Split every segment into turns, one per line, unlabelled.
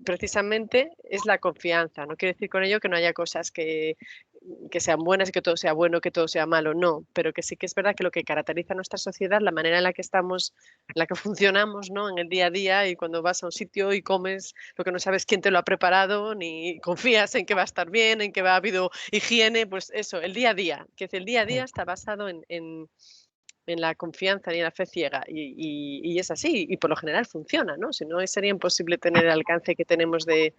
precisamente es la confianza. No quiere decir con ello que no haya cosas que sean buenas y que todo sea bueno, que todo sea malo, no, pero que sí que es verdad que lo que caracteriza a nuestra sociedad, la manera en la que estamos, en la que funcionamos, ¿no? En el día a día, y cuando vas a un sitio y comes lo que no sabes quién te lo ha preparado, ni confías en que va a estar bien, en que ha habido higiene, pues eso, el día a día, que el día a día está basado en la confianza y en la fe ciega, y es así, y por lo general funciona, ¿no? Si no, sería imposible tener el alcance que tenemos de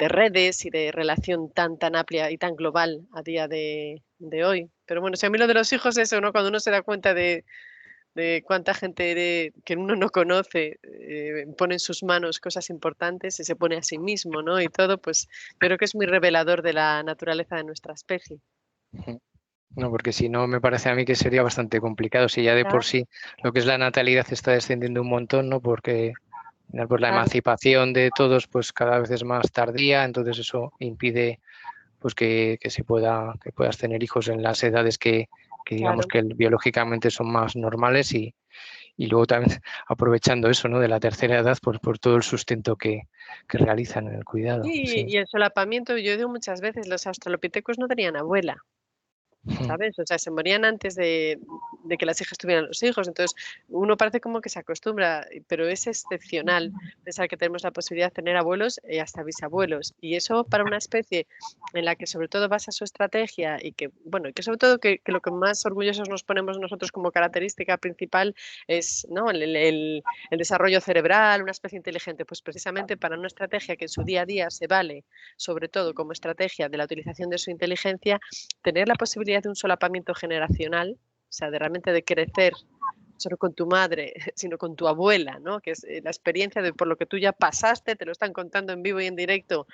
redes y de relación tan amplia y tan global a día de hoy. Pero bueno, si a mí lo de los hijos, eso, ¿no? Cuando uno se da cuenta de cuánta gente que uno no conoce pone en sus manos cosas importantes y se pone a sí mismo, ¿no? Y todo, pues creo que es muy revelador de la naturaleza de nuestra especie.
No, porque si no, me parece a mí que sería bastante complicado. Si ya de por sí lo que es la natalidad está descendiendo un montón, ¿no? Porque pues, la emancipación de todos pues cada vez es más tardía, entonces eso impide pues que puedas tener hijos en las edades que digamos que biológicamente son más normales y luego también aprovechando eso, ¿no? De la tercera edad por todo el sustento que realizan en el cuidado.
Sí, y el solapamiento, yo digo muchas veces, los australopithecus no tenían abuela, ¿sabes? O sea, se morían antes de que las hijas tuvieran los hijos. Entonces, uno parece como que se acostumbra, pero es excepcional pensar que tenemos la posibilidad de tener abuelos y hasta bisabuelos. Y eso para una especie en la que sobre todo basa su estrategia y que, bueno, y que sobre todo que lo que más orgullosos nos ponemos nosotros como característica principal es, ¿no? el desarrollo cerebral, una especie inteligente, pues precisamente para una estrategia que en su día a día se vale, sobre todo como estrategia de la utilización de su inteligencia, tener la posibilidad de un solapamiento generacional, o sea, de realmente de crecer no solo con tu madre, sino con tu abuela, ¿no? Que es la experiencia de por lo que tú ya pasaste, te lo están contando en vivo y en directo,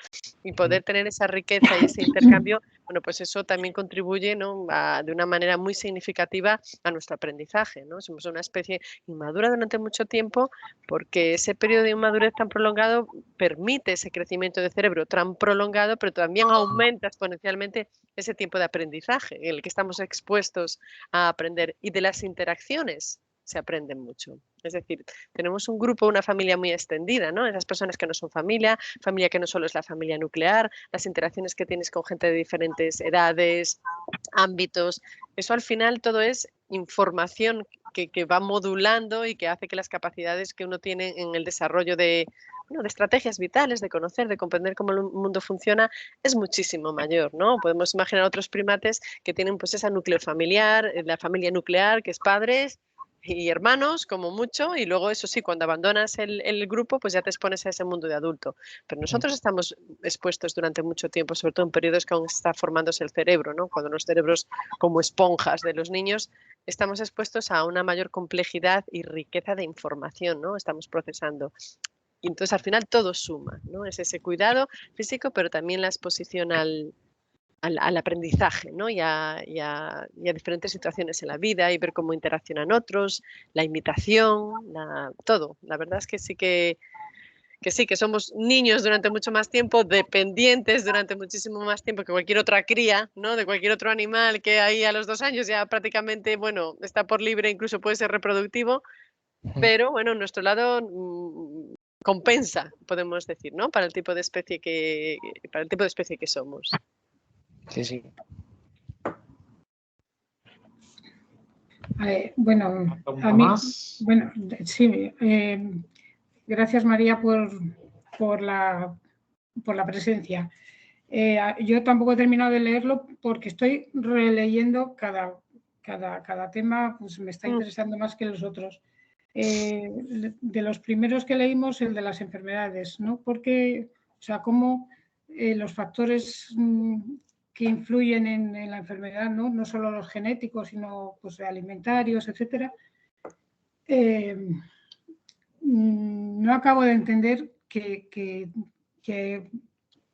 y poder tener esa riqueza y ese intercambio, bueno, pues eso también contribuye, ¿no? De una manera muy significativa a nuestro aprendizaje, ¿no? Somos una especie inmadura durante mucho tiempo porque ese periodo de inmadurez tan prolongado permite ese crecimiento de cerebro tan prolongado, pero también aumenta exponencialmente ese tiempo de aprendizaje en el que estamos expuestos a aprender, y de las interacciones se aprende mucho. Es decir, tenemos un grupo, una familia muy extendida, ¿no? Esas personas que no son familia que no solo es la familia nuclear, las interacciones que tienes con gente de diferentes edades, ámbitos. Eso al final todo es información que va modulando y que hace que las capacidades que uno tiene en el desarrollo de estrategias vitales, de conocer, de comprender cómo el mundo funciona, es muchísimo mayor, ¿no? Podemos imaginar otros primates que tienen pues esa núcleo familiar, la familia nuclear, que es padres y hermanos, como mucho, y luego eso sí, cuando abandonas el grupo, pues ya te expones a ese mundo de adulto. Pero nosotros estamos expuestos durante mucho tiempo, sobre todo en periodos que aún está formándose el cerebro, ¿no? Cuando los cerebros, como esponjas de los niños, estamos expuestos a una mayor complejidad y riqueza de información, ¿no? Estamos procesando. Y entonces al final todo suma, ¿no? Es ese cuidado físico, pero también la exposición al aprendizaje, ¿no? y a diferentes situaciones en la vida y ver cómo interaccionan otros, la imitación, todo. La verdad es que sí que somos niños durante mucho más tiempo, dependientes durante muchísimo más tiempo que cualquier otra cría, ¿no? De cualquier otro animal que ahí a los 2 años ya prácticamente, bueno, está por libre, incluso puede ser reproductivo, pero bueno, nuestro lado compensa, podemos decir, ¿no? Para el tipo de especie que somos.
Sí, sí.
Bueno, a mí, bueno, sí, gracias María por la presencia. Yo tampoco he terminado de leerlo porque estoy releyendo cada tema, pues me está interesando más que los otros. De los primeros que leímos, el de las enfermedades, ¿no? Porque, o sea, cómo los factores que influyen en la enfermedad, ¿no? No solo los genéticos, sino pues, alimentarios, etcétera. No acabo de entender que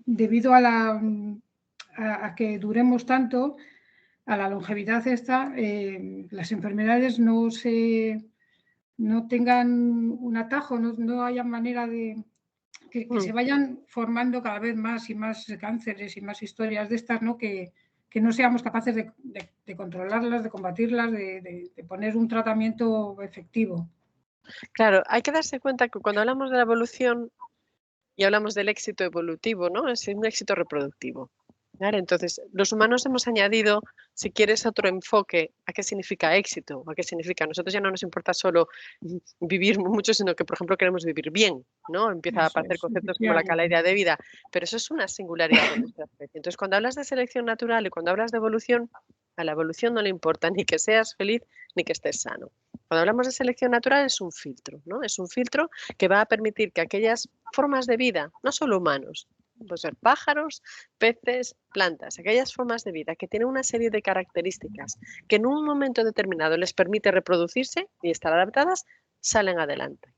debido a que duremos tanto, a la longevidad esta, las enfermedades no tengan un atajo, no haya manera de que se vayan formando cada vez más y más cánceres y más historias de estas, ¿no? Que no seamos capaces de controlarlas, de combatirlas, de poner un tratamiento efectivo.
Claro, hay que darse cuenta que cuando hablamos de la evolución, y hablamos del éxito evolutivo, ¿no? Es un éxito reproductivo. ¿Vale? Entonces, los humanos hemos añadido, si quieres, otro enfoque a qué significa éxito, a qué significa. A nosotros ya no nos importa solo vivir mucho, sino que, por ejemplo, queremos vivir bien, ¿no? Empieza a aparecer conceptos como la calidad de vida, pero eso es una singularidad de nuestra especie. Entonces, cuando hablas de selección natural y cuando hablas de evolución, a la evolución no le importa ni que seas feliz ni que estés sano. Cuando hablamos de selección natural es un filtro, ¿no? Es un filtro que va a permitir que aquellas formas de vida, no solo humanos, pueden ser pájaros, peces, plantas, aquellas formas de vida que tienen una serie de características que en un momento determinado les permite reproducirse y estar adaptadas, salen adelante.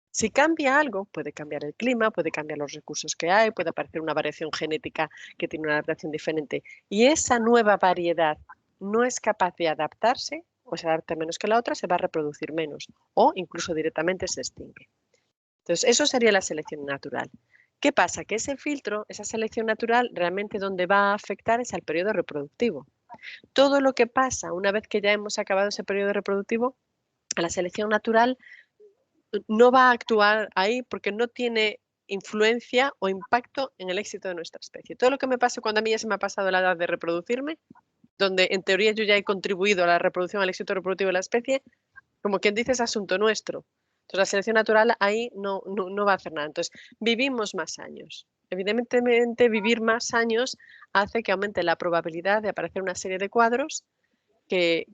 Si cambia algo, puede cambiar el clima, puede cambiar los recursos que hay, puede aparecer una variación genética que tiene una adaptación diferente. Y esa nueva variedad no es capaz de adaptarse o se adapta menos que la otra, se va a reproducir menos o incluso directamente se extingue. Entonces, eso sería la selección natural. ¿Qué pasa? Que ese filtro, esa selección natural, realmente donde va a afectar es al periodo reproductivo. Todo lo que pasa una vez que ya hemos acabado ese periodo reproductivo, a la selección natural no va a actuar ahí porque no tiene influencia o impacto en el éxito de nuestra especie. Todo lo que me pasa cuando a mí ya se me ha pasado la edad de reproducirme, donde en teoría yo ya he contribuido a la reproducción, al éxito reproductivo de la especie, como quien dice, es asunto nuestro. Entonces, la selección natural ahí no va a hacer nada. Entonces, vivimos más años. Evidentemente, vivir más años hace que aumente la probabilidad de aparecer una serie de cuadros que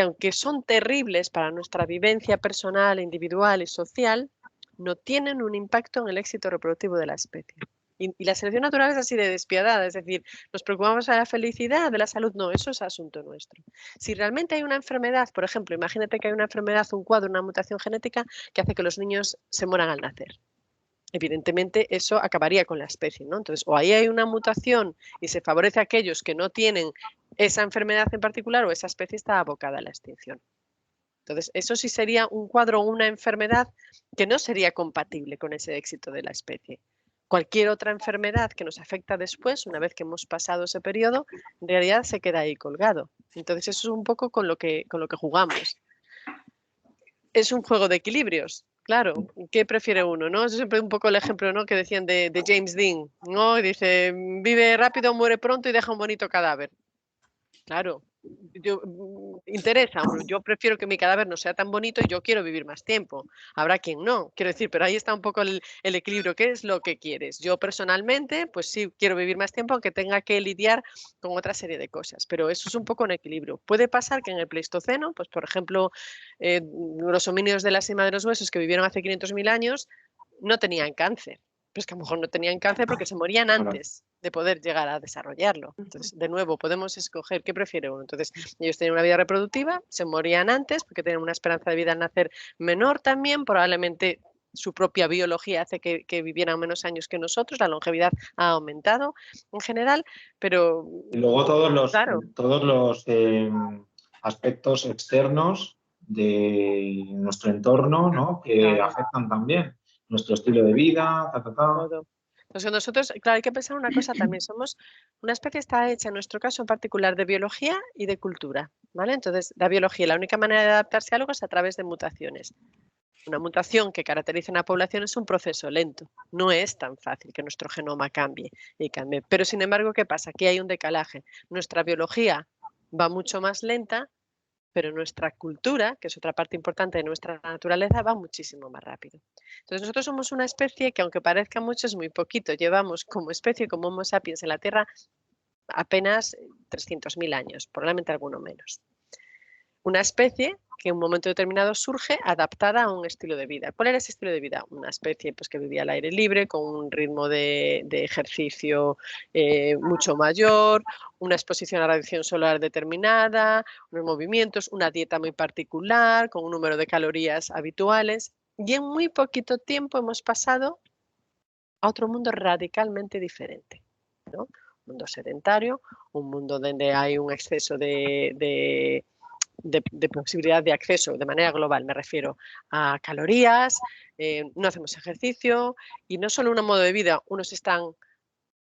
aunque son terribles para nuestra vivencia personal, individual y social, no tienen un impacto en el éxito reproductivo de la especie. Y la selección natural es así de despiadada, es decir, nos preocupamos de la felicidad, de la salud, no, eso es asunto nuestro. Si realmente hay una enfermedad, por ejemplo, imagínate que hay una enfermedad, un cuadro, una mutación genética que hace que los niños se mueran al nacer. Evidentemente eso acabaría con la especie, ¿no? Entonces, o ahí hay una mutación y se favorece a aquellos que no tienen esa enfermedad en particular o esa especie está abocada a la extinción. Entonces, eso sí sería un cuadro o una enfermedad que no sería compatible con ese éxito de la especie. Cualquier otra enfermedad que nos afecta después, una vez que hemos pasado ese periodo, en realidad se queda ahí colgado. Entonces, eso es un poco con lo que jugamos. Es un juego de equilibrios, claro. ¿Qué prefiere uno, no? Es siempre un poco el ejemplo, ¿no?, que decían de James Dean, ¿no? Y dice, vive rápido, muere pronto y deja un bonito cadáver. Claro, interesa. Yo prefiero que mi cadáver no sea tan bonito y yo quiero vivir más tiempo. Habrá quien no, quiero decir, pero ahí está un poco el equilibrio. ¿Qué es lo que quieres? Yo personalmente, pues sí, quiero vivir más tiempo, aunque tenga que lidiar con otra serie de cosas, pero eso es un poco un equilibrio. Puede pasar que en el Pleistoceno, pues por ejemplo, los homínidos de la cima de los huesos que vivieron hace 500.000 años no tenían cáncer. Pues que a lo mejor no tenían cáncer porque se morían antes de poder llegar a desarrollarlo. Entonces, de nuevo, podemos escoger qué prefiere uno. Entonces, ellos tenían una vida reproductiva, se morían antes porque tenían una esperanza de vida al nacer menor también, probablemente su propia biología hace que vivieran menos años que nosotros, la longevidad ha aumentado en general, pero...
Y luego todos los,
claro,
aspectos externos de nuestro entorno, ¿no?, que
claro,
afectan también nuestro estilo de vida,
todo. Entonces nosotros, claro, hay que pensar una cosa también, somos una especie está hecha, en nuestro caso en particular, de biología y de cultura, ¿vale? Entonces, la biología, la única manera de adaptarse a algo es a través de mutaciones. Una mutación que caracteriza a una población es un proceso lento, no es tan fácil que nuestro genoma cambie y cambie. Pero sin embargo, ¿qué pasa? Aquí hay un decalaje. Nuestra biología va mucho más lenta, pero nuestra cultura, que es otra parte importante de nuestra naturaleza, va muchísimo más rápido. Entonces nosotros somos una especie que, aunque parezca mucho, es muy poquito. Llevamos como especie, como Homo sapiens en la Tierra, apenas 300.000 años, probablemente alguno menos. Una especie que en un momento determinado surge adaptada a un estilo de vida. ¿Cuál era ese estilo de vida? Una especie pues, que vivía al aire libre, con un ritmo de ejercicio mucho mayor, una exposición a la radiación solar determinada, unos movimientos, una dieta muy particular, con un número de calorías habituales. Y en muy poquito tiempo hemos pasado a otro mundo radicalmente diferente, ¿no? Un mundo sedentario, un mundo donde hay un exceso de posibilidad de acceso de manera global, me refiero a calorías, no hacemos ejercicio y no solo un modo de vida, unos están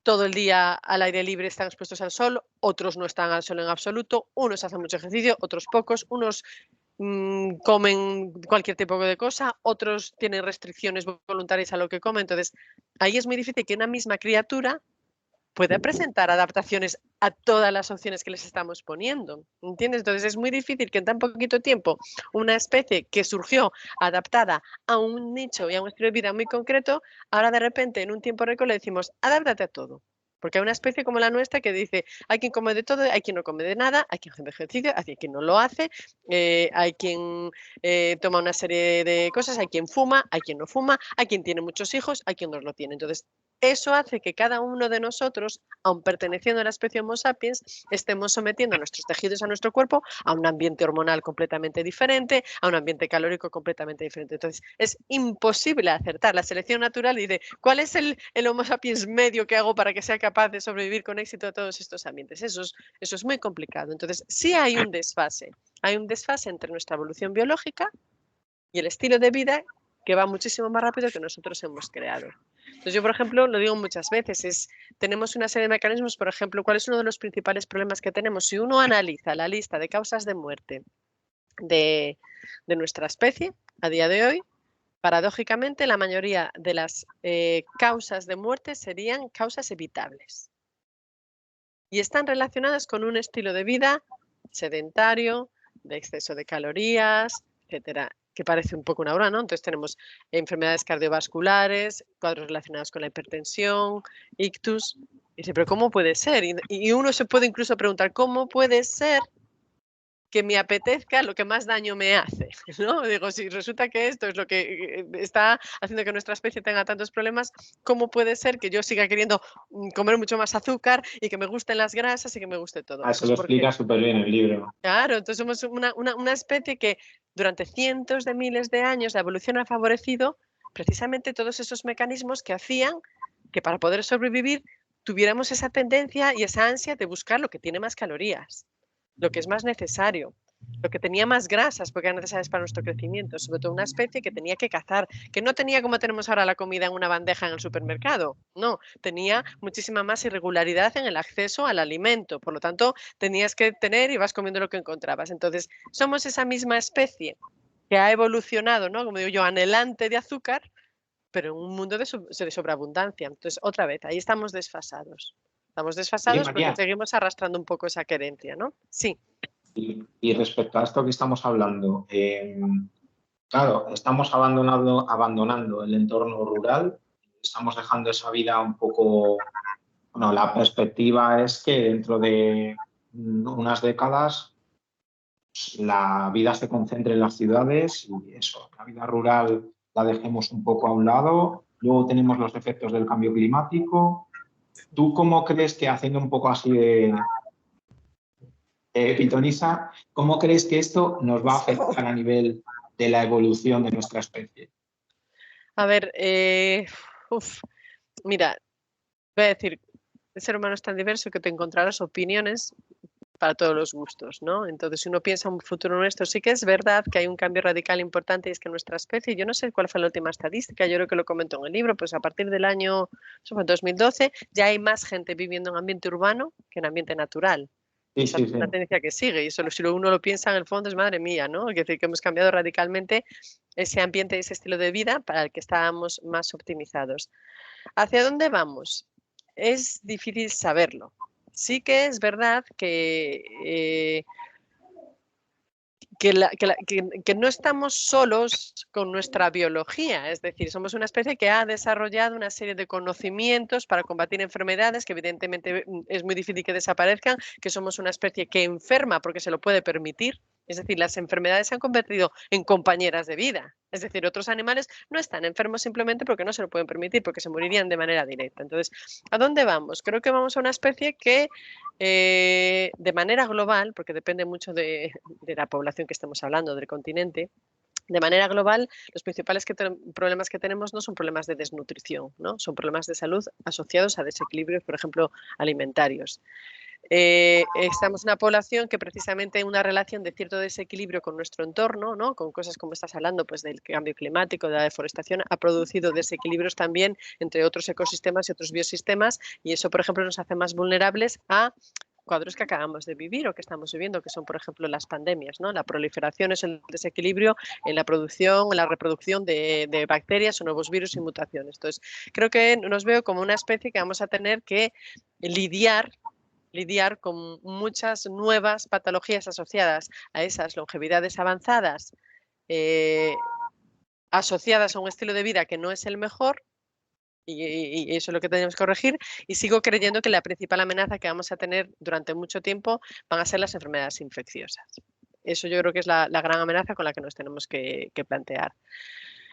todo el día al aire libre, están expuestos al sol, otros no están al sol en absoluto, unos hacen mucho ejercicio, otros pocos, unos comen cualquier tipo de cosa, otros tienen restricciones voluntarias a lo que comen. Entonces, ahí es muy difícil que una misma criatura pueda presentar adaptaciones a todas las opciones que les estamos poniendo, ¿entiendes? Entonces es muy difícil que en tan poquito tiempo una especie que surgió adaptada a un nicho y a un estilo de vida muy concreto, ahora de repente en un tiempo récord le decimos, adáptate a todo. Porque hay una especie como la nuestra que dice, hay quien come de todo, hay quien no come de nada, hay quien hace ejercicio, hay quien no lo hace, hay quien toma una serie de cosas, hay quien fuma, hay quien no fuma, hay quien tiene muchos hijos, hay quien no lo tiene. Entonces, eso hace que cada uno de nosotros, aun perteneciendo a la especie Homo sapiens, estemos sometiendo nuestros tejidos a nuestro cuerpo a un ambiente hormonal completamente diferente, a un ambiente calórico completamente diferente. Entonces, es imposible acertar. La selección natural dice, ¿cuál es el Homo sapiens medio que hago para que sea capaz de sobrevivir con éxito a todos estos ambientes? Eso es muy complicado. Entonces, sí hay un desfase. Hay un desfase entre nuestra evolución biológica y el estilo de vida que va muchísimo más rápido que nosotros hemos creado. Entonces yo, por ejemplo, lo digo muchas veces, tenemos una serie de mecanismos, por ejemplo, ¿cuál es uno de los principales problemas que tenemos? Si uno analiza la lista de causas de muerte de nuestra especie a día de hoy, paradójicamente la mayoría de las causas de muerte serían causas evitables. Y están relacionadas con un estilo de vida sedentario, de exceso de calorías, etcétera, que parece un poco una broma, ¿no? Entonces tenemos enfermedades cardiovasculares, cuadros relacionados con la hipertensión, ictus. Y dice, pero ¿cómo puede ser? Y uno se puede incluso preguntar, ¿cómo puede ser que me apetezca lo que más daño me hace, ¿no? Digo, si resulta que esto es lo que está haciendo que nuestra especie tenga tantos problemas, ¿cómo puede ser que yo siga queriendo comer mucho más azúcar y que me gusten las grasas y que me guste todo?
Eso lo explica súper bien el libro.
Claro, entonces somos una especie que durante cientos de miles de años la evolución ha favorecido precisamente todos esos mecanismos que hacían que para poder sobrevivir tuviéramos esa tendencia y esa ansia de buscar lo que tiene más calorías, lo que es más necesario, lo que tenía más grasas porque eran necesarias para nuestro crecimiento, sobre todo una especie que tenía que cazar, que no tenía como tenemos ahora la comida en una bandeja en el supermercado, no, tenía muchísima más irregularidad en el acceso al alimento, por lo tanto tenías que tener y vas comiendo lo que encontrabas. Entonces somos esa misma especie que ha evolucionado, ¿no? Como digo yo, anhelante de azúcar, pero en un mundo de sobreabundancia. Entonces, otra vez, ahí estamos desfasados. Estamos desfasados porque seguimos arrastrando un poco esa querencia, ¿no? Sí.
Y respecto a esto que estamos hablando, claro, estamos abandonando el entorno rural, estamos dejando esa vida un poco... Bueno, la perspectiva es que dentro de unas décadas la vida se concentre en las ciudades y eso, la vida rural la dejemos un poco a un lado. Luego tenemos los efectos del cambio climático. ¿Tú cómo crees que, haciendo un poco así de pitonisa, cómo crees que esto nos va a afectar a nivel de la evolución de nuestra especie?
A ver, mira, voy a decir, el ser humano es tan diverso que te encontrarás opiniones para todos los gustos, ¿no? Entonces, si uno piensa en un futuro nuestro, sí que es verdad que hay un cambio radical importante y es que nuestra especie, yo no sé cuál fue la última estadística, yo creo que lo comentó en el libro, pues a partir del año, eso fue 2012, ya hay más gente viviendo en ambiente urbano que en ambiente natural.
Sí,
Esa es una tendencia que sigue y solo si uno lo piensa en el fondo es madre mía, ¿no? Es decir, que hemos cambiado radicalmente ese ambiente y ese estilo de vida para el que estábamos más optimizados. ¿Hacia dónde vamos? Es difícil saberlo. Sí que es verdad que no estamos solos con nuestra biología, es decir, somos una especie que ha desarrollado una serie de conocimientos para combatir enfermedades que evidentemente es muy difícil que desaparezcan, que somos una especie que enferma porque se lo puede permitir. Es decir, las enfermedades se han convertido en compañeras de vida. Es decir, otros animales no están enfermos simplemente porque no se lo pueden permitir, porque se morirían de manera directa. Entonces, ¿a dónde vamos? Creo que vamos a una especie que de manera global, porque depende mucho de la población que estemos hablando, del continente, de manera global, los principales problemas que tenemos no son problemas de desnutrición, ¿no? Son problemas de salud asociados a desequilibrios, por ejemplo, alimentarios. Estamos en una población que precisamente en una relación de cierto desequilibrio con nuestro entorno, ¿no? Con cosas como estás hablando, pues del cambio climático, de la deforestación, ha producido desequilibrios también entre otros ecosistemas y otros biosistemas y eso, por ejemplo, nos hace más vulnerables a cuadros que acabamos de vivir o que estamos viviendo, que son, por ejemplo, las pandemias, ¿no? La proliferación es el desequilibrio en la producción, en la reproducción de bacterias o nuevos virus y mutaciones. Entonces, creo que nos veo como una especie que vamos a tener que lidiar con muchas nuevas patologías asociadas a esas longevidades avanzadas, asociadas a un estilo de vida que no es el mejor, y eso es lo que tenemos que corregir. Y sigo creyendo que la principal amenaza que vamos a tener durante mucho tiempo van a ser las enfermedades infecciosas. Eso yo creo que es la gran amenaza con la que nos tenemos que plantear.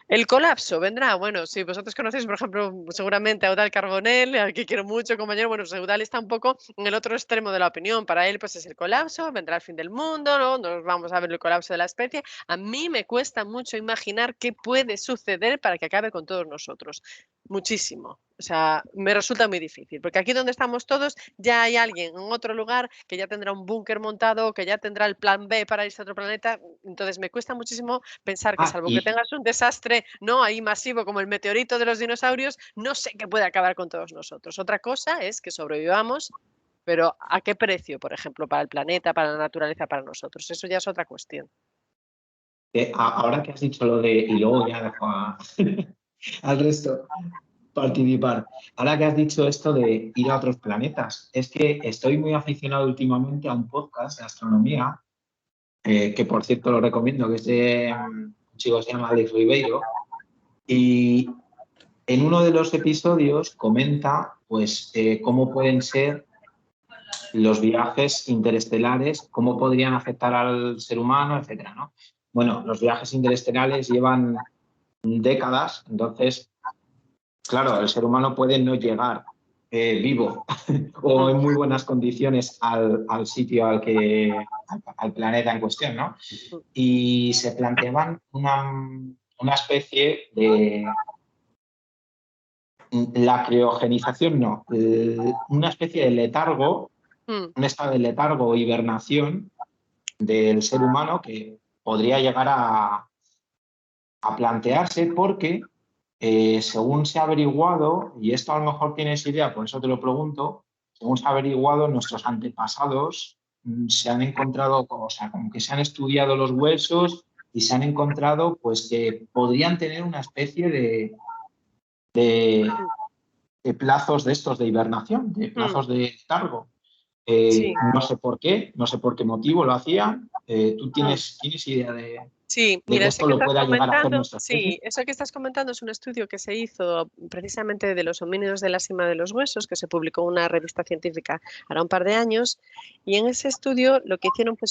El colapso vendrá, bueno, si vosotros conocéis, por ejemplo, seguramente a Eudald Carbonell, al que quiero mucho, compañero, bueno, pues Eudald está un poco en el otro extremo de la opinión. Para él, pues es el colapso, vendrá el fin del mundo, ¿no? Nos vamos a ver el colapso de la especie. A mí me cuesta mucho imaginar qué puede suceder para que acabe con todos nosotros. Muchísimo. O sea, me resulta muy difícil, porque aquí donde estamos todos ya hay alguien en otro lugar que ya tendrá un búnker montado, que ya tendrá el plan B para irse a otro planeta. Entonces me cuesta muchísimo pensar que salvo que tengas un desastre, ¿no?, ahí masivo como el meteorito de los dinosaurios, no sé qué puede acabar con todos nosotros. Otra cosa es que sobrevivamos, pero ¿a qué precio, por ejemplo, para el planeta, para la naturaleza, para nosotros? Eso ya es otra cuestión.
Ahora que has dicho lo de, y luego ya dejo al resto participar. Ahora que has dicho esto de ir a otros planetas, es que estoy muy aficionado últimamente a un podcast de astronomía, que por cierto lo recomiendo, que es de un chico que se llama Alex Ribeiro, y en uno de los episodios comenta pues cómo pueden ser los viajes interestelares, cómo podrían afectar al ser humano, etcétera, ¿no? Bueno, los viajes interestelares llevan décadas, entonces, claro, el ser humano puede no llegar vivo o en muy buenas condiciones al sitio al planeta en cuestión, ¿no? Y se planteaban una especie de... La criogenización no, una especie de letargo, un estado de letargo o hibernación del ser humano que podría llegar a plantearse porque, según se ha averiguado, y esto a lo mejor tienes idea, por eso te lo pregunto, según se ha averiguado, nuestros antepasados se han encontrado, o sea, como que se han estudiado los huesos y se han encontrado pues que podrían tener una especie de plazos de estos de hibernación, de plazos de letargo.
Sí.
No sé por qué motivo lo hacían. ¿Tú tienes idea de
Mira,
que esto lo pueda llegar a hacer nuestra especie?
Sí, eso que estás comentando es un estudio que se hizo precisamente de los homínidos de la cima de los huesos, que se publicó en una revista científica hará un par de años, y en ese estudio lo que hicieron fue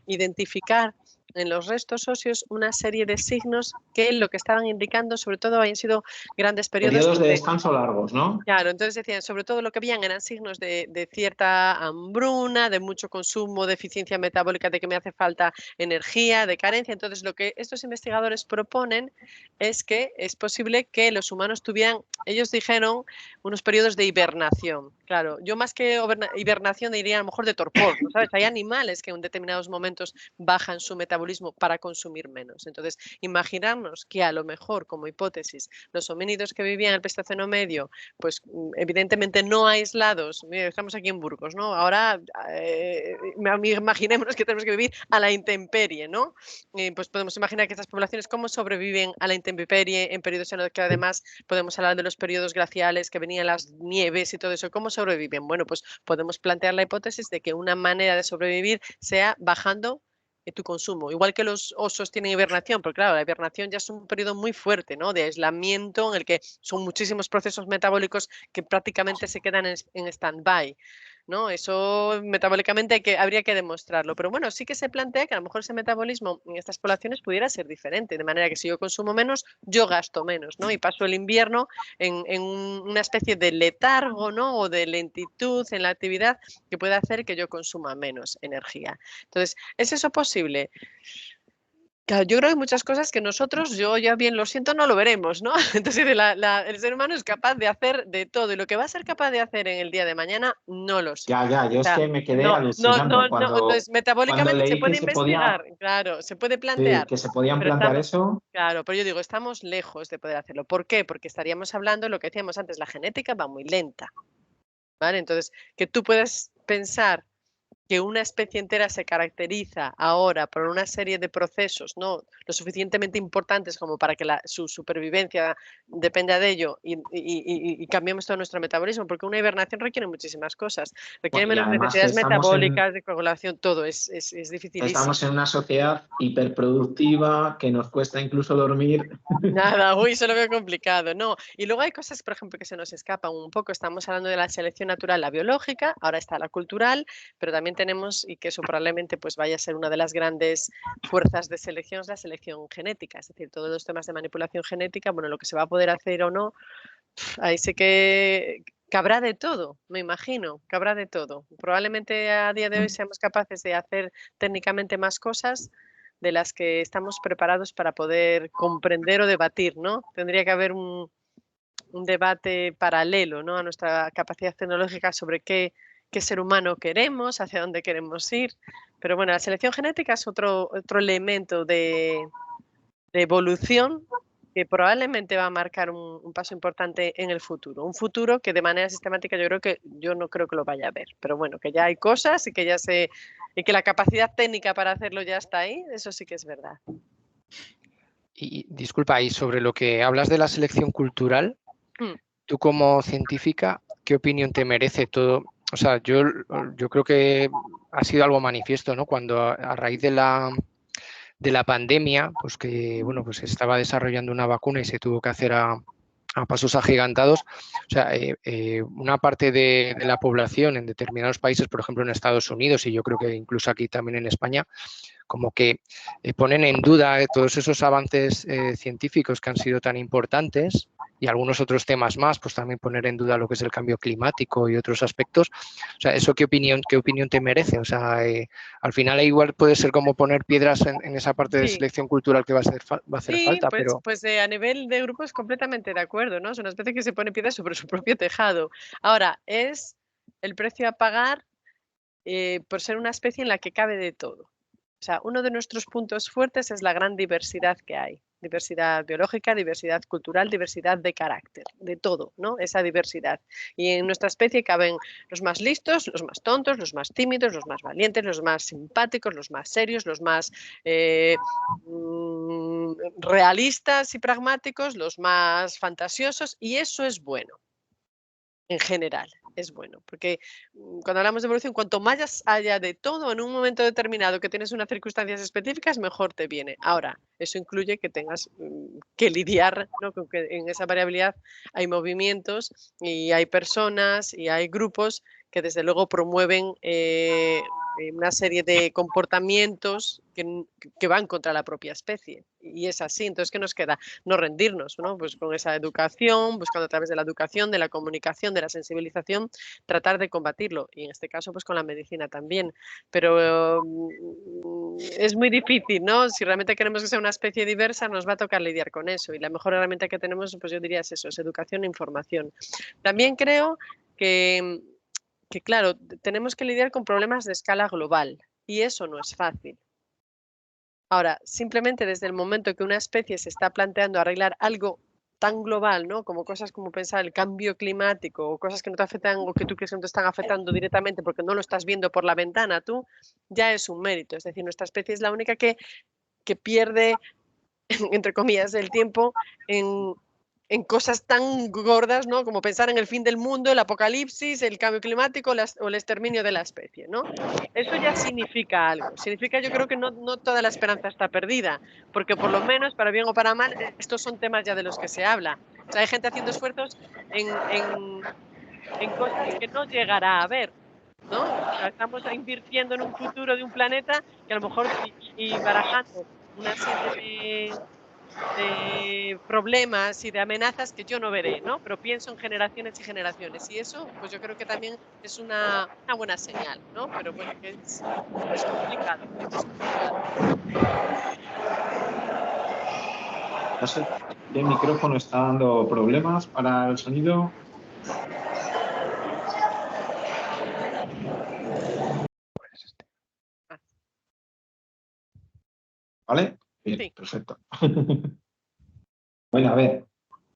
identificar en los restos óseos una serie de signos que lo que estaban indicando, sobre todo, habían sido grandes periodos
de descanso largos, ¿no?
Claro, entonces decían, sobre todo lo que veían eran signos de cierta hambruna, de mucho consumo, de eficiencia metabólica, de que me hace falta energía, de carencia. Entonces, lo que estos investigadores proponen es que es posible que los humanos tuvieran, ellos dijeron, unos periodos de hibernación. Claro, yo más que hibernación diría a lo mejor de torpor, ¿no? ¿Sabes? Hay animales que en determinados momentos bajan su metabolismo para consumir menos. Entonces, imaginarnos que a lo mejor, como hipótesis, los homínidos que vivían en el Pleistoceno medio, pues evidentemente no aislados, mira, estamos aquí en Burgos, ¿no? Ahora imaginémonos que tenemos que vivir a la intemperie, ¿no? Pues podemos imaginar que estas poblaciones cómo sobreviven a la intemperie en periodos en los que además podemos hablar de los periodos glaciales, que venían las nieves y todo eso, ¿cómo sobreviven? Bueno, pues podemos plantear la hipótesis de que una manera de sobrevivir sea bajando tu consumo. Igual que los osos tienen hibernación, porque claro, la hibernación ya es un periodo muy fuerte, ¿no?, de aislamiento en el que son muchísimos procesos metabólicos que prácticamente se quedan en stand-by, ¿no? Eso metabólicamente habría que demostrarlo. Pero bueno, sí que se plantea que a lo mejor ese metabolismo en estas poblaciones pudiera ser diferente, de manera que si yo consumo menos, yo gasto menos, ¿no? Y paso el invierno en una especie de letargo, ¿no?, o de lentitud en la actividad que puede hacer que yo consuma menos energía. Entonces, ¿es eso posible? Claro, yo creo que hay muchas cosas que nosotros, yo ya bien lo siento, no lo veremos, ¿no? Entonces, el ser humano es capaz de hacer de todo, y lo que va a ser capaz de hacer en el día de mañana, no lo sé.
Ya, yo es que me quedé alucinando
entonces, metabólicamente se
leí
puede
que
investigar, claro, se puede plantear.
Sí, que se podían
pero
plantear eso.
Claro, pero yo digo, estamos lejos de poder hacerlo. ¿Por qué? Porque estaríamos hablando, lo que decíamos antes, la genética va muy lenta, ¿vale? Entonces, que tú puedas pensar que una especie entera se caracteriza ahora por una serie de procesos, ¿no?, lo suficientemente importantes como para que su supervivencia dependa de ello y cambiemos todo nuestro metabolismo, porque una hibernación requiere muchísimas cosas, requiere
Bueno, y
menos
además que
necesidades metabólicas, de coagulación, todo es dificilísimo.
estamos en una sociedad hiperproductiva que nos cuesta incluso dormir.
Nada, uy, eso lo veo complicado, no. Y luego hay cosas, por ejemplo, que se nos escapan un poco. Estamos hablando de la selección natural, la biológica, ahora está la cultural, pero también tenemos, y que eso probablemente pues vaya a ser una de las grandes fuerzas de selección, es la selección genética. Es decir, todos los temas de manipulación genética, bueno, lo que se va a poder hacer o no, ahí sí que habrá de todo, me imagino, que habrá de todo. Probablemente a día de hoy seamos capaces de hacer técnicamente más cosas de las que estamos preparados para poder comprender o debatir, ¿no? Tendría que haber un debate paralelo, ¿no?, a nuestra capacidad tecnológica sobre qué ser humano queremos, hacia dónde queremos ir. Pero bueno, la selección genética es otro elemento de evolución que probablemente va a marcar un paso importante en el futuro. Un futuro que de manera sistemática yo no creo que lo vaya a ver. Pero bueno, que ya hay cosas y que y que la capacidad técnica para hacerlo ya está ahí, eso sí que es verdad.
Y disculpa, y sobre lo que hablas de la selección cultural,
Mm.
tú como científica, ¿qué opinión te merece todo? O sea, yo creo que ha sido algo manifiesto, ¿no? Cuando a raíz de la pandemia, pues que bueno, pues se estaba desarrollando una vacuna y se tuvo que hacer a pasos agigantados. O sea, una parte de la población en determinados países, por ejemplo en Estados Unidos y yo creo que incluso aquí también en España, como que ponen en duda todos esos avances científicos que han sido tan importantes y algunos otros temas más, pues también poner en duda lo que es el cambio climático y otros aspectos. O sea, ¿eso qué opinión te merece? O sea, al final igual puede ser como poner piedras en esa parte de
Sí.
selección cultural que va a hacer
Sí,
falta,
pues,
pero...
a nivel de grupos completamente de acuerdo, ¿no? Es una especie que se pone piedras sobre su propio tejado. Ahora, es el precio a pagar por ser una especie en la que cabe de todo. O sea, uno de nuestros puntos fuertes es la gran diversidad que hay. Diversidad biológica, diversidad cultural, diversidad de carácter, de todo, ¿no? Esa diversidad. Y en nuestra especie caben los más listos, los más tontos, los más tímidos, los más valientes, los más simpáticos, los más serios, los más realistas y pragmáticos, los más fantasiosos, y eso es bueno. En general, es bueno, porque cuando hablamos de evolución, cuanto más haya de todo en un momento determinado que tienes unas circunstancias específicas, mejor te viene. Ahora, eso incluye que tengas que lidiar, ¿no?, con que en esa variabilidad hay movimientos y hay personas y hay grupos que desde luego promueven una serie de comportamientos que van contra la propia especie. Y es así. Entonces, ¿qué nos queda? No rendirnos, ¿no? Pues con esa educación, buscando a través de la educación, de la comunicación, de la sensibilización, tratar de combatirlo. Y en este caso, pues con la medicina también. Pero es muy difícil, ¿no? Si realmente queremos que sea una especie diversa, nos va a tocar lidiar con eso. Y la mejor herramienta que tenemos, pues yo diría es eso, es educación e información. También creo que claro, tenemos que lidiar con problemas de escala global y eso no es fácil. Ahora, simplemente desde el momento que una especie se está planteando arreglar algo tan global, ¿no?, como cosas como pensar el cambio climático o cosas que no te afectan o que tú crees que no te están afectando directamente porque no lo estás viendo por la ventana tú, ya es un mérito. Es decir, nuestra especie es la única que pierde, entre comillas, el tiempo en cosas tan gordas, ¿no?, como pensar en el fin del mundo, el apocalipsis, el cambio climático o el exterminio de la especie, ¿no? Eso ya significa algo. Significa, yo creo que no toda la esperanza está perdida, porque por lo menos, para bien o para mal, estos son temas ya de los que se habla. O sea, hay gente haciendo esfuerzos en cosas que no llegará a ver, ¿no? O sea, estamos invirtiendo en un futuro de un planeta que a lo mejor y barajando una serie de problemas y de amenazas que yo no veré, ¿no? Pero pienso en generaciones y generaciones. Y eso, pues yo creo que también es una buena señal, ¿no? Pero bueno, que es complicado, es complicado.
No sé, el micrófono está dando problemas para el sonido.
Ah,
¿Vale? Bien,
sí.
perfecto. Bueno, a ver,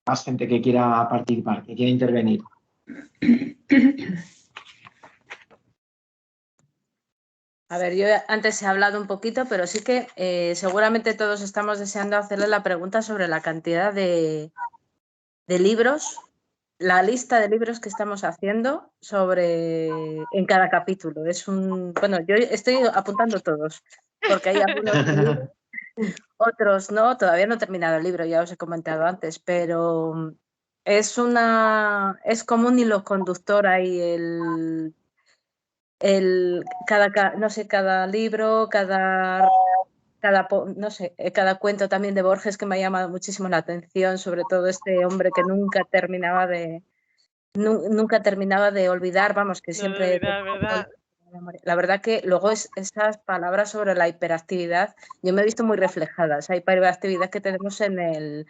más gente que quiera participar, que quiera intervenir.
A ver, yo antes he hablado un poquito, pero sí que seguramente todos estamos deseando hacerle la pregunta sobre la cantidad de libros, la lista de libros que estamos haciendo en cada capítulo. Bueno, yo estoy apuntando todos, porque hay algunos libros, otros no, todavía no he terminado el libro, ya os he comentado antes, pero es como un hilo conductor ahí no sé, cada libro, no sé, cada cuento también de Borges que me ha llamado muchísimo la atención, sobre todo este hombre que nunca terminaba de olvidar, vamos, que siempre...
¿verdad?
La verdad que luego esas palabras sobre la hiperactividad, yo me he visto muy reflejada, esa hiperactividad que tenemos en el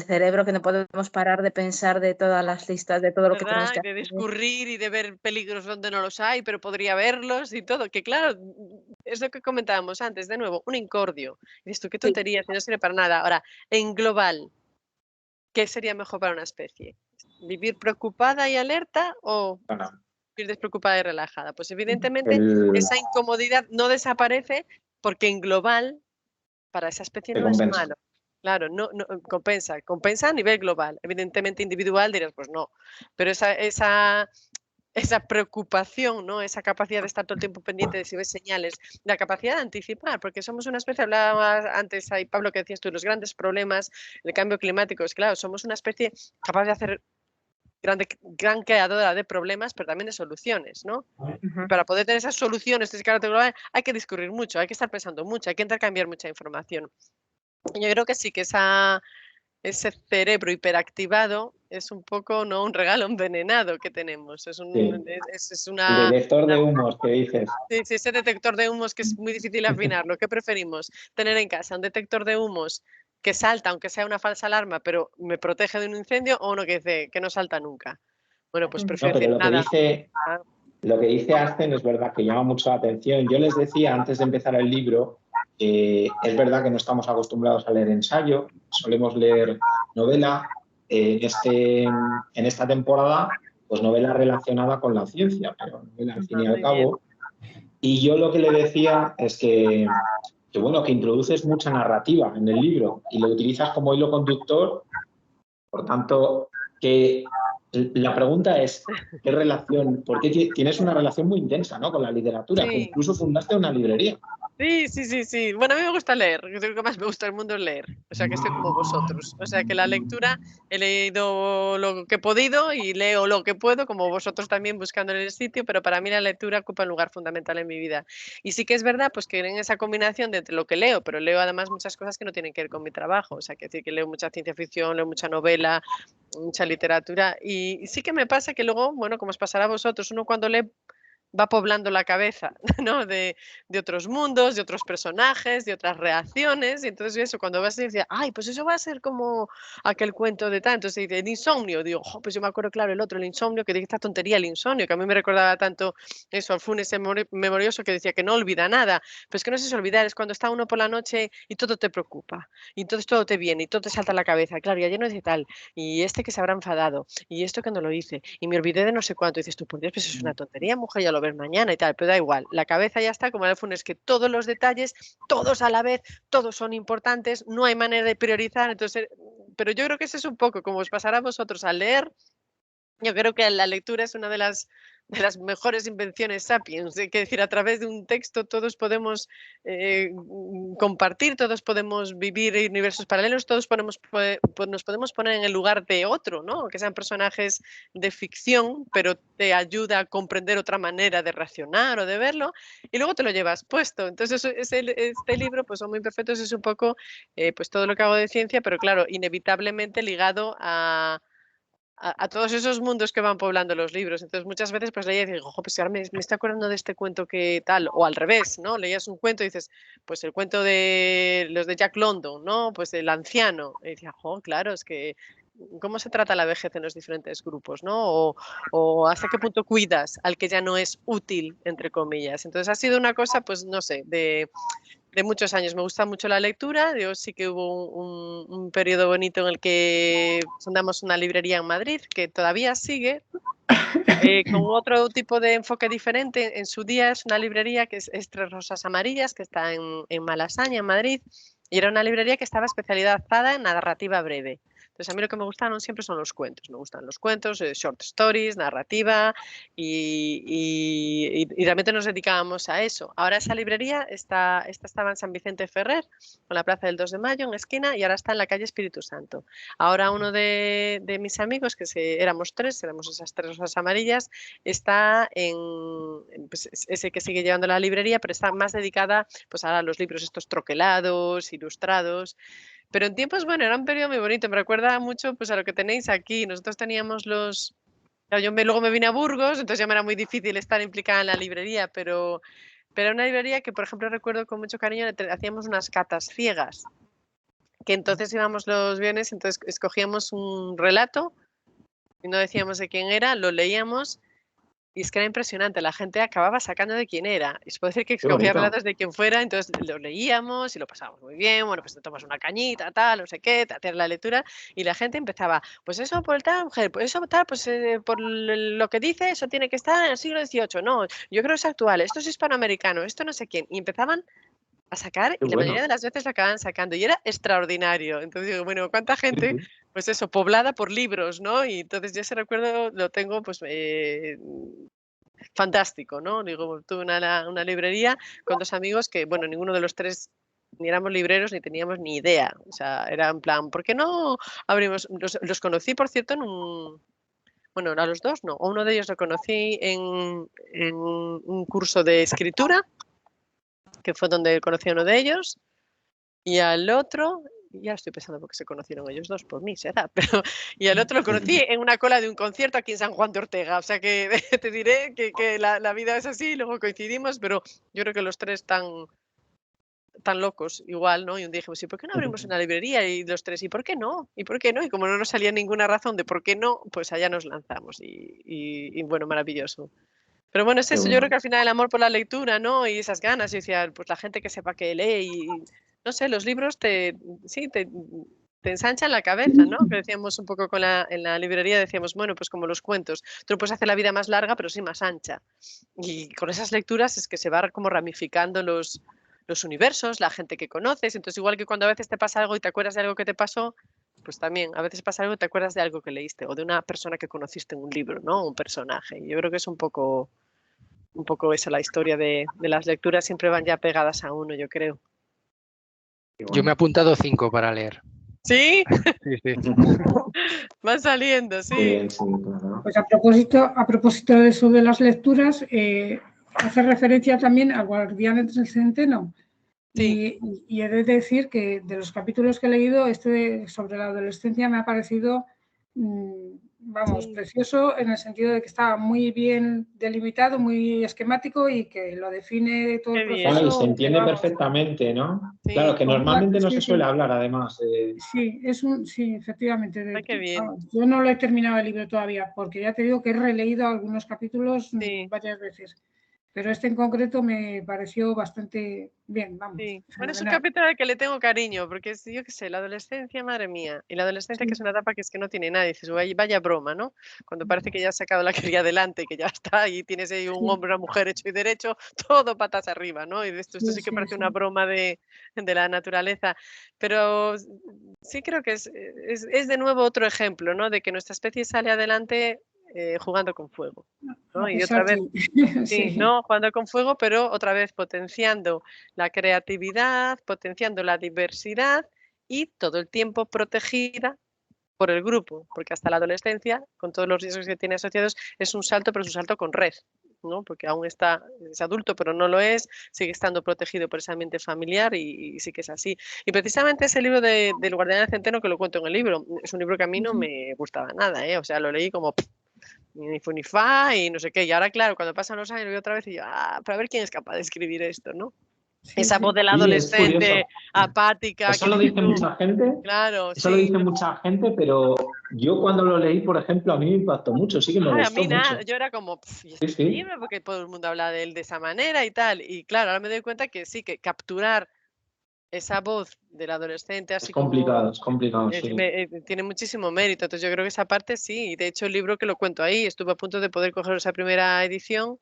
cerebro, que no podemos parar de pensar de todas las listas, de todo lo que tenemos que
Y de
hacer.
discurrir y de ver peligros donde no los hay, pero podría verlos y todo. Que claro, es lo que comentábamos antes, de nuevo, un incordio. Y dices tú, qué tontería, si no sirve para nada. Ahora, en global, ¿qué sería mejor para una especie? ¿Vivir preocupada y alerta o vivir despreocupada y relajada? Pues evidentemente esa incomodidad no desaparece porque en global para esa especie no es malo. Claro, no, compensa a nivel global. Evidentemente individual dirás, pues no. Pero esa preocupación, ¿no? Esa capacidad de estar todo el tiempo pendiente de si ves señales, la capacidad de anticipar, porque somos una especie, hablabas antes ahí, Pablo, que decías tú, los grandes problemas del cambio climático, es claro, somos una especie capaz de hacer gran creadora de problemas, pero también de soluciones, ¿no? Y para poder tener esas soluciones de carácter global hay que discurrir mucho, hay que estar pensando mucho, hay que intercambiar mucha información. Yo creo que sí, que ese cerebro hiperactivado es un poco, ¿no?, un regalo envenenado que tenemos. Es una...
El detector de humos que dices.
Sí, ese detector de humos que es muy difícil afinarlo. ¿Qué preferimos? ¿Tener en casa un detector de humos que salta, aunque sea una falsa alarma, pero me protege de un incendio, o uno que dice que no salta nunca? Bueno, pues prefiero decir nada.
Lo que dice Arsen es verdad que llama mucho la atención. Yo les decía antes de empezar el libro, es verdad que no estamos acostumbrados a leer ensayo, solemos leer novela. En esta temporada, pues novela relacionada con la ciencia, pero novela al fin y al cabo. Y yo lo que le decía es que bueno, que introduces mucha narrativa en el libro y lo utilizas como hilo conductor. Por tanto, que la pregunta es, ¿qué relación? Porque tienes una relación muy intensa, ¿no?, con la literatura, que incluso fundaste una librería.
Sí. Bueno, a mí me gusta leer. Yo creo que más me gusta el mundo es leer. O sea, que estoy como vosotros. O sea, que la lectura he leído lo que he podido y leo lo que puedo, como vosotros también buscando en el sitio, pero para mí la lectura ocupa un lugar fundamental en mi vida. Y sí que es verdad, pues que en esa combinación de lo que leo, pero leo además muchas cosas que no tienen que ver con mi trabajo. O sea, que decir que leo mucha ciencia ficción, leo mucha novela, mucha literatura. Y sí que me pasa que luego, bueno, como os pasará a vosotros, uno cuando lee va poblando la cabeza, ¿no?, de otros mundos, de otros personajes, de otras reacciones, y entonces eso, cuando vas a decir, ay, pues eso va a ser como aquel cuento de tal, entonces dice, el insomnio, digo, pues yo me acuerdo, claro, el otro, el insomnio, que dije esta tontería, el insomnio, que a mí me recordaba tanto eso, al Funes memorioso, que decía que no olvida nada, pero es que no sé si olvidar, es cuando está uno por la noche y todo te preocupa, y entonces todo te viene, y todo te salta a la cabeza, claro, y ayer no dice tal, y este que se habrá enfadado, y esto que no lo hice, y me olvidé de no sé cuánto, y dices tú, por Dios, pues es una tontería, mujer, ya lo ver mañana y tal, pero da igual, la cabeza ya está como el Funes, que todos los detalles, todos a la vez, todos son importantes, no hay manera de priorizar, entonces, pero yo creo que ese es un poco como os pasará a vosotros al leer. Yo creo que la lectura es una de las mejores invenciones sapiens, es decir, a través de un texto todos podemos compartir, todos podemos vivir universos paralelos, todos nos podemos poner en el lugar de otro, ¿no?, que sean personajes de ficción, pero te ayuda a comprender otra manera de racionar o de verlo, y luego te lo llevas puesto. Entonces, este libro, pues Homo Imperfectos, es un poco pues todo lo que hago de ciencia, pero claro, inevitablemente ligado a todos esos mundos que van poblando los libros. Entonces, muchas veces pues leía y digo, pues ahora me estoy acordando de este cuento que tal, o al revés, ¿no? Leías un cuento y dices, pues el cuento de los de Jack London, ¿no? Pues el anciano. Y decía, claro, es que cómo se trata la vejez en los diferentes grupos, ¿no? O hasta qué punto cuidas al que ya no es útil, entre comillas. Entonces, ha sido una cosa, pues no sé, de muchos años. Me gusta mucho la lectura. Yo sí que hubo un periodo bonito en el que fundamos una librería en Madrid, que todavía sigue, con otro tipo de enfoque diferente. En su día es una librería que es Tres Rosas Amarillas, que está en Malasaña, en Madrid, y era una librería que estaba especializada en narrativa breve. Entonces, a mí lo que me gustaron siempre son los cuentos. Me gustan los cuentos, short stories, narrativa, y realmente nos dedicábamos a eso. Ahora esa librería esta estaba en San Vicente Ferrer, con la Plaza del 2 de Mayo, en esquina, y ahora está en la calle Espíritu Santo. Ahora uno de mis amigos, que éramos tres, éramos esas Tres Rosas Amarillas, está pues, ese que sigue llevando la librería, pero está más dedicada pues, a los libros estos troquelados, ilustrados. Pero en tiempos, bueno, era un periodo muy bonito. Me recuerda mucho pues, a lo que tenéis aquí. Nosotros teníamos los... Claro, luego me vine a Burgos, entonces ya me era muy difícil estar implicada en la librería, pero era una librería que, por ejemplo, recuerdo con mucho cariño, hacíamos unas catas ciegas, que entonces íbamos los viernes, entonces escogíamos un relato y no decíamos de quién era, lo leíamos. Y es que era impresionante, la gente acababa sacando de quién era. Y se puede decir que escogía relatos de quien fuera, entonces lo leíamos y lo pasábamos muy bien. Bueno, pues te tomas una cañita, tal, no sé qué, te hacías la lectura y la gente empezaba, pues eso por el tal mujer, pues eso tal, pues por lo que dice, eso tiene que estar en el siglo XVIII. No, yo creo que es actual, esto es hispanoamericano, esto no sé quién. Y empezaban a sacar y la mayoría de las veces lo acababan sacando y era extraordinario. Entonces digo, bueno, ¿cuánta gente, pues eso, poblada por libros, ¿no? Y entonces yo ese recuerdo lo tengo, pues, fantástico, ¿no? Digo, tuve una librería con dos amigos que, bueno, ninguno de los tres ni éramos libreros ni teníamos ni idea. O sea, era en plan, ¿por qué no abrimos? Los conocí, por cierto, bueno, a los dos no, a uno de ellos lo conocí en un curso de escritura, que fue donde conocí a uno de ellos, y al otro, ya estoy pensando porque se conocieron ellos dos por mí, será, pero y al otro lo conocí en una cola de un concierto aquí en San Juan de Ortega, o sea que te diré que la vida es así, luego coincidimos, pero yo creo que los tres tan locos igual, ¿no? Y un día dijimos, ¿y por qué no abrimos una librería? Y los tres, ¿y por qué no? ¿Y por qué no? Y como no nos salía ninguna razón de por qué no, pues allá nos lanzamos y bueno, maravilloso. Pero bueno, es eso, yo creo que al final el amor por la lectura, ¿no? Y esas ganas, y decía, pues la gente que sepa que lee y, no sé, los libros te ensanchan la cabeza, ¿no? Que decíamos un poco en la librería, decíamos, bueno, pues como los cuentos, tú no puedes hacer la vida más larga, pero sí más ancha. Y con esas lecturas es que se va como ramificando los universos, la gente que conoces, entonces igual que cuando a veces te pasa algo y te acuerdas de algo que te pasó, pues también a veces pasa algo y te acuerdas de algo que leíste o de una persona que conociste en un libro, ¿no? Un personaje. Yo creo que es un poco eso, la historia de las lecturas siempre van ya pegadas a uno, yo creo.
Yo me he apuntado 5 para leer.
¿Sí?
Sí, sí.
Van saliendo, sí.
Pues a propósito de eso de las lecturas, hace referencia también a Guardianes del Centeno. Sí. Y he de decir que de los capítulos que he leído, sobre la adolescencia me ha parecido, precioso, en el sentido de que está muy bien delimitado, muy esquemático y que lo define todo el proceso.
Claro, y se entiende perfectamente, ¿no? Sí. Claro, que normalmente no se suele hablar, además.
Sí, sí, efectivamente.
Ay, qué bien.
Yo no lo he terminado el libro todavía, porque ya te digo que he releído algunos capítulos varias veces. Pero este en concreto me pareció bastante bien, vamos.
Sí. Bueno, es un capítulo al que le tengo cariño, porque es, yo qué sé, la adolescencia, madre mía. Y la adolescencia que es una etapa que es que no tiene nada, dices, vaya broma, ¿no? Cuando parece que ya has sacado la cría adelante, que ya está, y tienes ahí un hombre, una mujer hecho y derecho, todo patas arriba, ¿no? Y esto sí que parece una broma de la naturaleza. Pero sí creo que es de nuevo otro ejemplo, ¿no? De que nuestra especie sale adelante jugando con fuego, ¿no? Y otra vez, ¿no? Jugando con fuego, pero otra vez potenciando la creatividad, potenciando la diversidad y todo el tiempo protegida por el grupo, porque hasta la adolescencia, con todos los riesgos que tiene asociados, es un salto, pero es un salto con red, ¿no? Porque aún es adulto, pero no lo es, sigue estando protegido por ese ambiente familiar y sí que es así. Y precisamente ese libro del Guardián del Centeno, que lo cuento en el libro, es un libro que a mí no me gustaba nada, o sea, lo leí como ni fu ni fa y no sé qué. Y ahora, claro, cuando pasan los años, lo veo otra vez y yo, para ver quién es capaz de escribir esto, ¿no? Esa voz del adolescente, apática.
Eso lo dice mucha gente.
Claro,
eso lo dice mucha gente, pero yo cuando lo leí, por ejemplo, a mí me impactó mucho, sí que me gustó mucho.
Yo era como, ¿y este libro? Porque todo el mundo habla de él de esa manera y tal. Y claro, ahora me doy cuenta que sí, que capturar esa voz del adolescente así
es complicado, sí.
Tiene muchísimo mérito. Entonces yo creo que esa parte sí. Y de hecho el libro que lo cuento ahí, estuve a punto de poder coger esa primera edición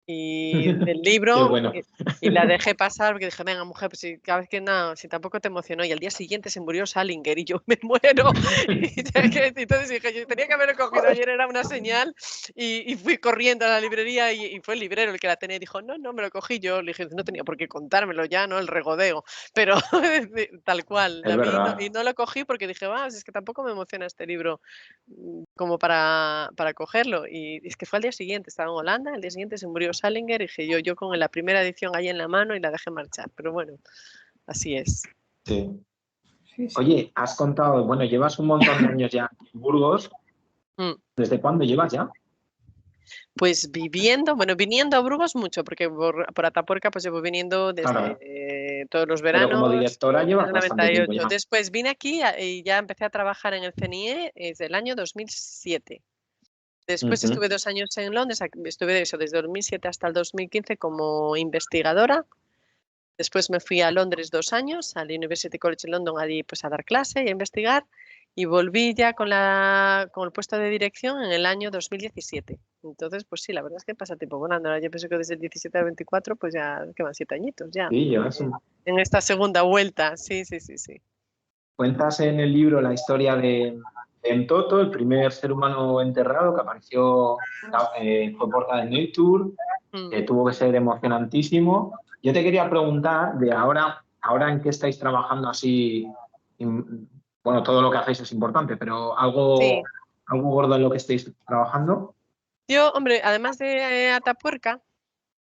y del libro
bueno.
y la dejé pasar porque dije, venga, mujer, pues si cada vez que no, si tampoco te emocionó. Y al día siguiente se murió Salinger y yo me muero. Entonces dije, yo tenía que haberlo cogido ayer, era una señal. Y fui corriendo a la librería y fue el librero el que la tenía y dijo, no, me lo cogí yo. Le dije, no tenía por qué contármelo ya, ¿no? El regodeo. Pero tal cual, la vi y no lo cogí porque dije, es que tampoco me emociona este libro como para cogerlo. Y es que fue al día siguiente, estaba en Holanda, al día siguiente se murió Salinger y dije yo con la primera edición ahí en la mano y la dejé marchar. Pero bueno, así es.
Sí. Oye, has contado, bueno, llevas un montón de años ya en Burgos. ¿Desde cuándo llevas ya?
Pues viniendo a Burgos mucho, porque por Atapuerca pues llevo viniendo desde todos los veranos.
Pero como directora llevas
desde el
bastante tiempo ya.
Después vine aquí y ya empecé a trabajar en el CNIE desde el año 2007. Después estuve 2 años en Londres, estuve desde 2007 hasta el 2015 como investigadora. Después me fui a Londres 2 años, al University College in London, allí pues a dar clase y a investigar. Y volví ya con el puesto de dirección en el año 2017. Entonces, pues sí, la verdad es que pasa tiempo volando. Ahora yo pienso que desde el 17 al 24, pues ya quedan 7 añitos ya.
Sí, llevas
en esta segunda vuelta, sí.
Cuentas en el libro la historia de Mtoto, el primer ser humano enterrado que apareció, fue portada en Nature, que tuvo que ser emocionantísimo. Yo te quería preguntar de ahora en qué estáis trabajando así. Bueno, todo lo que hacéis es importante, pero algo gordo en lo que estáis trabajando.
Yo, hombre, además de Atapuerca,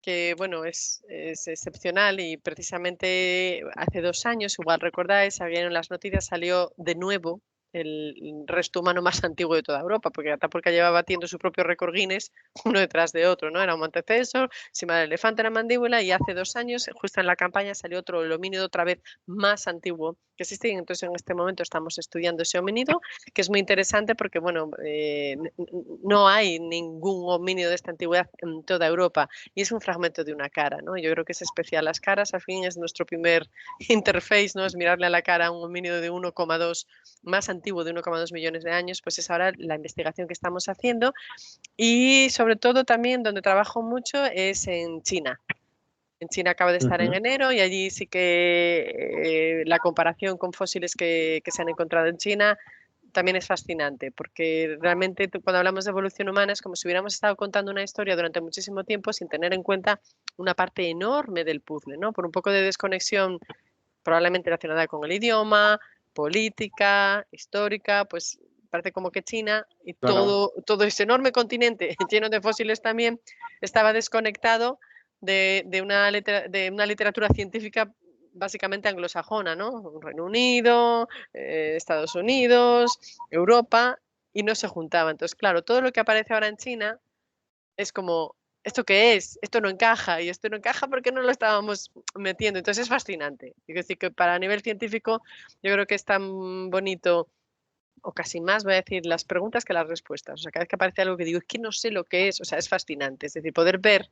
que bueno, es excepcional y precisamente hace 2 años, igual recordáis, en las noticias salió de nuevo el resto humano más antiguo de toda Europa, porque Atapuerca llevaba batiendo su propio récord Guinness uno detrás de otro, ¿no? Era un montecesor, encima del elefante en la mandíbula, y hace 2 años, justo en la campaña, salió otro, el homínido otra vez más antiguo que existe, y entonces en este momento estamos estudiando ese homínido, que es muy interesante porque, bueno, no hay ningún homínido de esta antigüedad en toda Europa, y es un fragmento de una cara, ¿no? Yo creo que es especial. Las caras, al fin, es nuestro primer interface, ¿no? Es mirarle a la cara a un homínido de 1,2 más antiguo de 1,2 millones de años, pues es ahora la investigación que estamos haciendo. Y sobre todo también donde trabajo mucho es en China. En China acabo de estar en enero y allí sí que la comparación con fósiles que se han encontrado en China también es fascinante, porque realmente cuando hablamos de evolución humana es como si hubiéramos estado contando una historia durante muchísimo tiempo sin tener en cuenta una parte enorme del puzzle, ¿no? Por un poco de desconexión probablemente relacionada con el idioma, política, histórica, pues parece como que China y todo ese enorme continente lleno de fósiles también estaba desconectado de una literatura científica básicamente anglosajona, ¿no? Reino Unido, Estados Unidos, Europa, y no se juntaba. Entonces, claro, todo lo que aparece ahora en China es como, ¿esto qué es? Esto no encaja, y esto no encaja porque no lo estábamos metiendo. Entonces es fascinante. Es decir, que para nivel científico yo creo que es tan bonito, o casi más, voy a decir, las preguntas que las respuestas. O sea, cada vez que aparece algo que digo, es que no sé lo que es, o sea, es fascinante. Es decir, poder ver.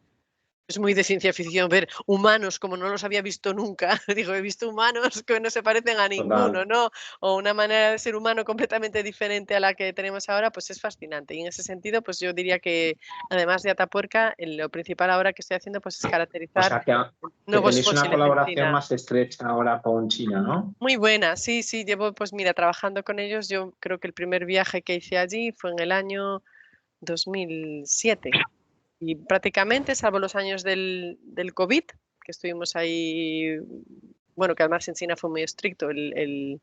Es muy de ciencia ficción ver humanos como no los había visto nunca. Digo, he visto humanos que no se parecen a ninguno, ¿no? O una manera de ser humano completamente diferente a la que tenemos ahora, pues es fascinante. Y en ese sentido, pues yo diría que además de Atapuerca, lo principal ahora que estoy haciendo pues es caracterizar nuevos
tenéis
fósiles
una colaboración
en China.
más estrecha ahora con China, ¿no?
Muy buena, sí, llevo pues mira, trabajando con ellos. Yo creo que el primer viaje que hice allí fue en el año 2007. Y prácticamente, salvo los años del COVID, que estuvimos ahí, bueno, que además en China fue muy estricto, el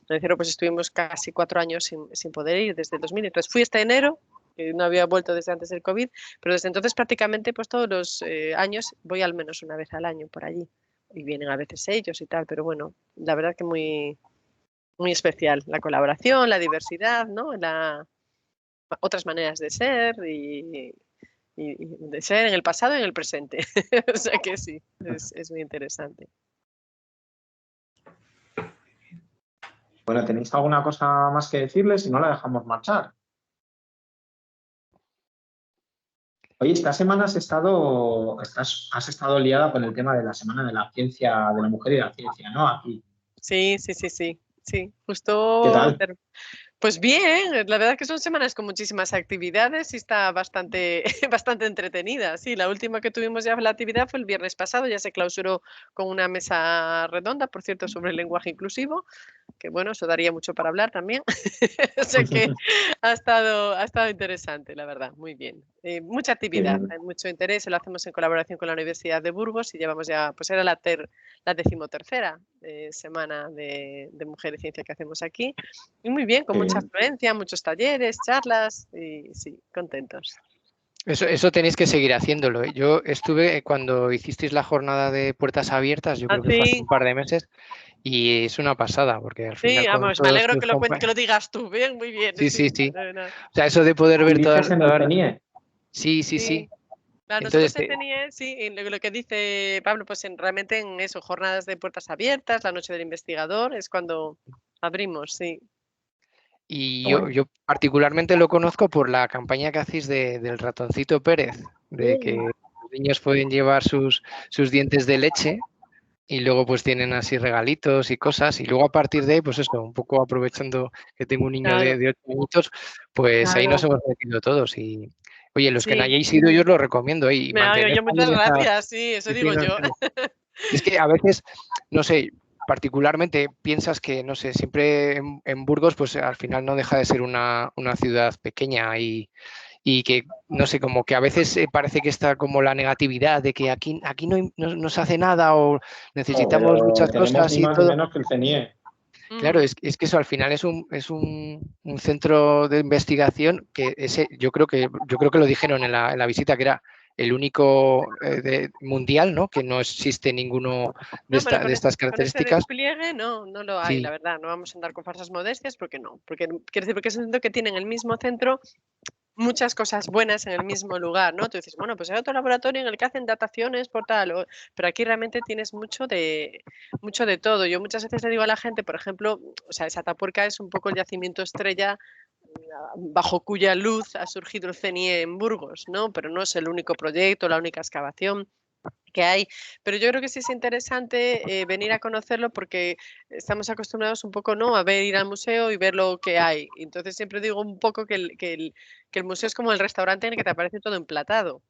encierro, pues estuvimos casi 4 años sin poder ir desde el 2000. Entonces fui este enero, que no había vuelto desde antes del COVID, pero desde entonces prácticamente pues todos los años voy al menos una vez al año por allí. Y vienen a veces ellos y tal, pero bueno, la verdad que muy, muy especial la colaboración, la diversidad, ¿no? Otras maneras de ser y de ser en el pasado y en el presente. O sea que sí, es muy interesante.
Bueno, ¿tenéis alguna cosa más que decirles? Si no, la dejamos marchar. Oye, esta semana has estado liada con el tema de la Semana de la Ciencia, de la Mujer y la Ciencia, ¿no? Aquí.
Sí, justo.
¿Qué tal?
Pues bien, la verdad que son semanas con muchísimas actividades y está bastante, bastante entretenida. Sí, la última que tuvimos ya la actividad fue el viernes pasado, ya se clausuró con una mesa redonda, por cierto, sobre el lenguaje inclusivo, que bueno, eso daría mucho para hablar también. O sea que ha estado interesante, la verdad, muy bien. Mucha actividad, hay mucho interés, lo hacemos en colaboración con la Universidad de Burgos y llevamos ya, pues era la 13ª semana de Mujer y Ciencia que hacemos aquí. Y muy bien, con mucha afluencia, muchos talleres, charlas y sí, contentos.
Eso tenéis que seguir haciéndolo. Yo estuve cuando hicisteis la jornada de puertas abiertas, yo creo que fue hace un par de meses, y es una pasada, porque al final...
Sí, vamos, me alegro que lo digas tú. Bien, muy bien.
Sí. O sea, eso de poder ver todas...
en el CENIE?
Sí.
Claro, nosotros en CENIE, sí, en lo que dice Pablo, pues realmente en eso, jornadas de puertas abiertas, la noche del investigador, es cuando abrimos, sí.
Y yo particularmente lo conozco por la campaña que hacéis del ratoncito Pérez, de que los niños pueden llevar sus dientes de leche y luego pues tienen así regalitos y cosas, y luego a partir de ahí, pues eso, un poco aprovechando que tengo un niño de 8 añitos, pues ahí nos hemos metido todos y... Oye, los que no hayáis ido, yo os lo recomiendo. Y
yo muchas gracias, sí, eso digo yo.
Es que a veces, no sé, particularmente piensas que, no sé, siempre en Burgos, pues al final no deja de ser una ciudad pequeña y que, no sé, como que a veces parece que está como la negatividad de que aquí no se hace nada o necesitamos muchas cosas y todo.
Menos que el CENIE.
Claro, es que eso al final es un centro de investigación que yo creo que lo dijeron en la visita, que era el único mundial, ¿no? Que no existe ninguno de estas características.
Con ese despliegue no lo hay, la verdad. No vamos a andar con falsas modestias porque no. Porque quiero decir, porque es un centro que tiene en el mismo centro muchas cosas buenas en el mismo lugar, ¿no? Tú dices, bueno, pues hay otro laboratorio en el que hacen dataciones por tal, pero aquí realmente tienes mucho de todo. Yo muchas veces le digo a la gente, por ejemplo, o sea, esa Atapuerca es un poco el yacimiento estrella bajo cuya luz ha surgido el CENIE en Burgos, ¿no? Pero no es el único proyecto, la única excavación que hay, pero yo creo que sí es interesante venir a conocerlo porque estamos acostumbrados un poco, ¿no?, a ir al museo y ver lo que hay. Entonces siempre digo un poco que el museo es como el restaurante en el que te aparece todo emplatado,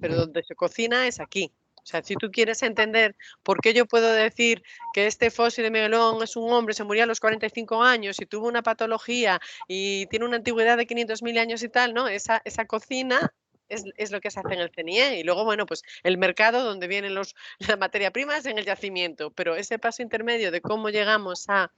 pero donde se cocina es aquí. O sea, si tú quieres entender por qué yo puedo decir que este fósil de Megalón es un hombre, se murió a los 45 años y tuvo una patología y tiene una antigüedad de 500.000 años y tal, ¿no? Esa cocina es lo que se hace en el CENIE y luego, bueno, pues el mercado donde vienen la materia prima es en el yacimiento, pero ese paso intermedio de cómo llegamos a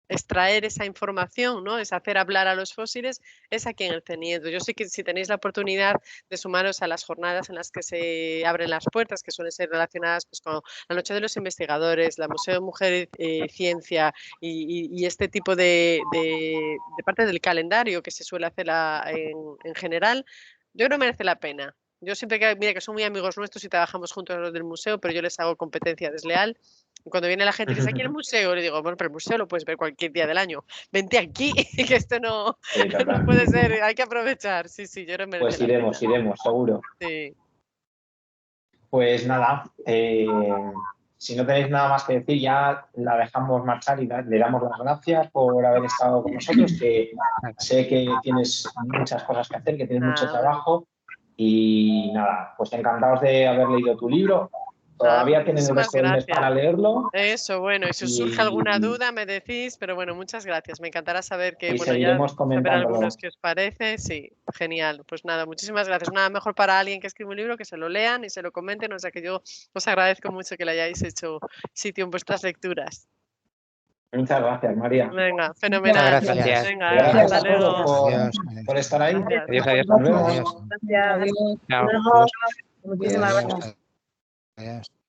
extraer esa información, ¿no? Es hacer hablar a los fósiles, es aquí en el CENIE. Yo sé que si tenéis la oportunidad de sumaros a las jornadas en las que se abren las puertas, que suelen ser relacionadas pues, con la Noche de los Investigadores, la Museo de Mujer y Ciencia y este tipo de parte del calendario que se suele hacer en general, yo creo que merece la pena. Yo siempre mira que son muy amigos nuestros y trabajamos juntos los del museo, pero yo les hago competencia desleal. Y cuando viene la gente y dice, aquí en el museo, le digo, bueno, pero el museo lo puedes ver cualquier día del año. Vente aquí, que esto no puede ser, hay que aprovechar. Sí, yo no me
Pues iremos, seguro.
Sí.
Pues nada, si no tenéis nada más que decir, ya la dejamos marchar y le damos las gracias por haber estado con nosotros, que sé que tienes muchas cosas que hacer, que tienes mucho trabajo y nada, pues encantados de haber leído tu libro. Todavía tienen el resto del mes para leerlo.
Eso, bueno, y si os surge alguna duda me decís, pero bueno, muchas gracias. Me encantará saber que, bueno,
seguiremos
saber algunos que os parece. Sí, genial. Pues nada, muchísimas gracias. Nada mejor para alguien que escribe un libro que se lo lean y se lo comenten. O sea que yo os agradezco mucho que le hayáis hecho sitio en vuestras lecturas.
Muchas gracias, María.
Venga, fenomenal.
Gracias.
Venga,
gracias
hasta luego.
por estar ahí.
Adiós.
Adiós.
Gracias.
Chao.
Muchísimas gracias.
Adiós.